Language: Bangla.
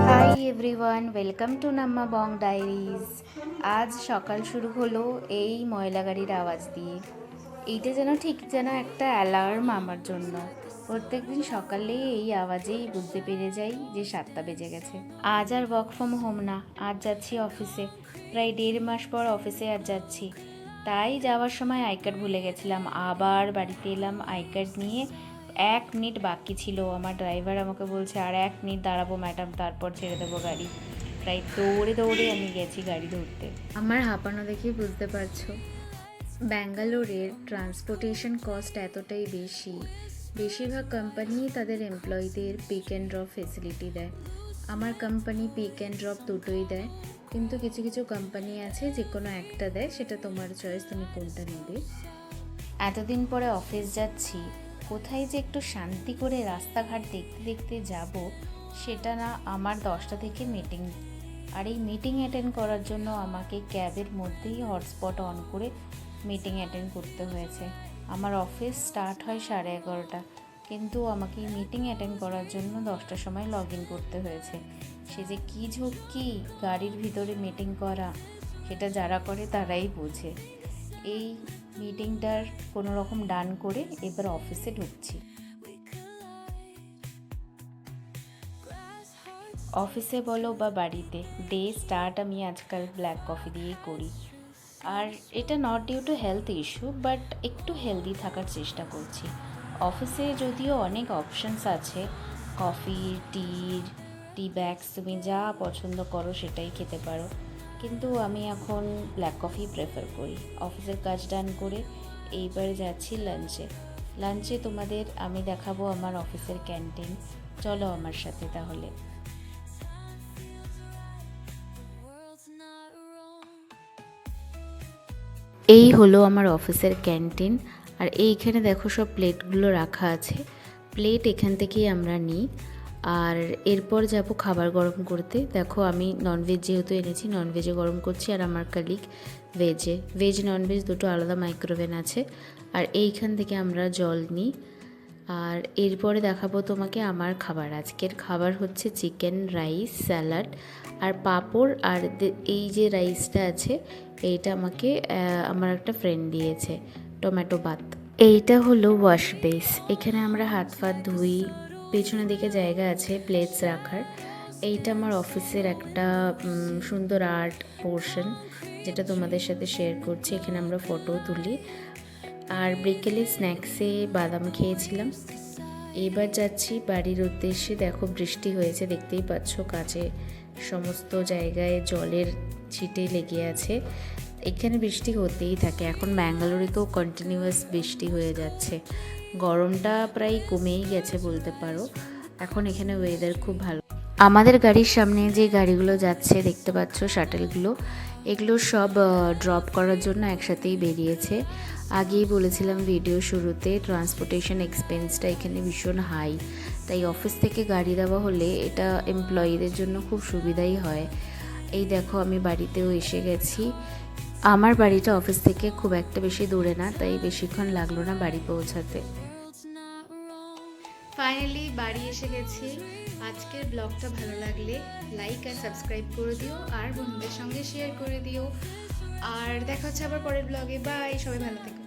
High everyone, welcome to Namma Bong diaries. আজ সকাল শুরু হলো এই ময়লা গাড়ির আওয়াজ দিয়ে। এইটা যেন একটা অ্যালার্ম আমার জন্য। প্রত্যেকদিন সকালে এই আওয়াজেই বুঝতে পেরে যাই যে 7টা বেজে গেছে। আজ আর ওয়ার্ক ফ্রম হোম না, আজ যাচ্ছি অফিসে। প্রায় 1.5 মাস পর অফিসে আজ যাচ্ছি। তাই যাওয়ার সময় আই কার্ড ভুলে গেছিলাম, আবার বাড়িতে এলাম আই কার্ড নিয়ে। 1 মিনিট বাকি ছিল, আমার ড্রাইভার আমাকে বলছে আর 1 মিনিট দাঁড়াবো ম্যাডাম, তারপর ছেড়ে দেবো গাড়ি। প্রায় দৌড়ে দৌড়ে আমি গেছি গাড়ি ধরতে। আমার হাঁপানো দেখেই বুঝতে পারছো ব্যাঙ্গালোরের ট্রান্সপোর্টেশন কস্ট এতটাই বেশি। বেশিরভাগ কোম্পানি তাদের এমপ্লয়ীদের পিক অ্যান্ড ড্রপ ফেসিলিটি দেয়। আমার কোম্পানি পিক অ্যান্ড ড্রপ দুটোই দেয়, কিন্তু কিছু কিছু কোম্পানি আছে যে কোনো একটা দেয়, সেটা তোমার চয়েস, তুমি কোনটা নেবে। এতদিন পরে অফিস যাচ্ছি, কোথায় যে একটু শান্তি করে রাস্তাঘাট দেখতে দেখতে যাব, সেটা না। আমার 10টা থেকে মিটিং, আর এই মিটিং অ্যাটেন্ড করার জন্য আমাকে ক্যাবের মধ্যেই হটস্পট অন করে মিটিং অ্যাটেন্ড করতে হয়েছে। আমার অফিস স্টার্ট হয় 11:30, কিন্তু আমাকে মিটিং অ্যাটেন্ড করার জন্য 10টার সময় লগ ইন করতে হয়েছে। সে যে কী ঝক্কি গাড়ির ভিতরে মিটিং করা, সেটা যারা করে তারাই বোঝে। এই মিটিংটার কোনো রকম ডান করে এবার অফিসে ঢুকছি। অফিসে বলো বা বাড়িতে, ডে স্টার্ট আমি আজকাল ব্ল্যাক কফি দিয়েই করি। আর এটা not due to health issue, but একটু হেলদি থাকার চেষ্টা করছি। অফিসে যদিও অনেক অপশানস আছে, কফি, টি ব্যাগস, তুমি যা পছন্দ করো সেটাই খেতে পারো, কিন্তু আমি এখন ব্ল্যাক কফি প্রেফার করি। অফিসের কাজ ডান করে এইবারে যাচ্ছি লাঞ্চে তোমাদের আমি দেখাবো আমার অফিসের ক্যান্টিন। চলো আমার সাথে তাহলে। এই হলো আমার অফিসের ক্যান্টিন, আর এইখানে দেখো সব প্লেটগুলো রাখা আছে। প্লেট এখান থেকেই আমরা নিই, আর এরপর যাব খাবার গরম করতে। দেখো আমি ননভেজ যেহেতু এনেছি, ননভেজে গরম করছি, আর আমার কালিগ ভেজ ননভেজ দুটো আলাদা মাইক্রোওভেন আছে। আর এইখান থেকে আমরা জল নিই। আর এরপরে দেখাবো তোমাকে আমার খাবার। আজকের খাবার হচ্ছে চিকেন, রাইস, স্যালাড আর পাঁপড়। আর এই যে রাইসটা আছে, এইটা আমাকে আমার একটা ফ্রেন্ড দিয়েছে, টমেটো ভাত। এইটা হলো ওয়াশ বেস, এখানে আমরা হাত ফাত ধুই। পেছনের দিকে জায়গা আছে প্লেটস রাখার। এইটা আমার অফিসের একটা সুন্দর আর্ট পোর্শন, যেটা তোমাদের সাথে শেয়ার করছি। এখানে আমরা ফটো তুলি। আর বিকেলে স্ন্যাক্সে বাদাম খেয়েছিলাম। এবার যাচ্ছি বাড়ির উদ্দেশ্যে। দেখো বৃষ্টি হয়েছে, দেখতেই পাচ্ছ কাছে সমস্ত জায়গায় জলের ছিটে লেগে আছে। এখানে বৃষ্টি হতেই থাকে, এখন ব্যাঙ্গালোরে তো কন্টিনিউয়াস বৃষ্টি হয়ে যাচ্ছে। গরমটা প্রায় কমেই গেছে বলতে পারো। এখন এখানে ওয়েদার খুব ভালো। আমাদের গাড়ির সামনে যে গাড়িগুলো যাচ্ছে দেখতে পাচ্ছ, শাটেলগুলো, এগুলো সব ড্রপ করার জন্য একসাথেই বেরিয়েছে। আগেই বলেছিলাম ভিডিও শুরুতে, ট্রান্সপোর্টেশন এক্সপেন্সটা এখানে ভীষণ হাই, তাই অফিস থেকে গাড়ি দেওয়া হলে এটা এমপ্লয়িদের জন্য খুব সুবিধাই হয়। এই দেখো আমি বাড়িতেও এসে গেছি। আমার বাড়িটা অফিস থেকে খুব একটা বেশি দূরে না, তাই বেশিক্ষণ লাগলো না বাড়ি পৌঁছাতে। ফাইনালি বাড়ি এসে গেছি। আজকের ব্লগটা ভালো লাগলে লাইক আর সাবস্ক্রাইব করে দিও, আর বন্ধুদের সঙ্গে শেয়ার করে দিও। আর দেখা হচ্ছে আবার পরের ব্লগে। বাই, সবাই ভালো থেকো।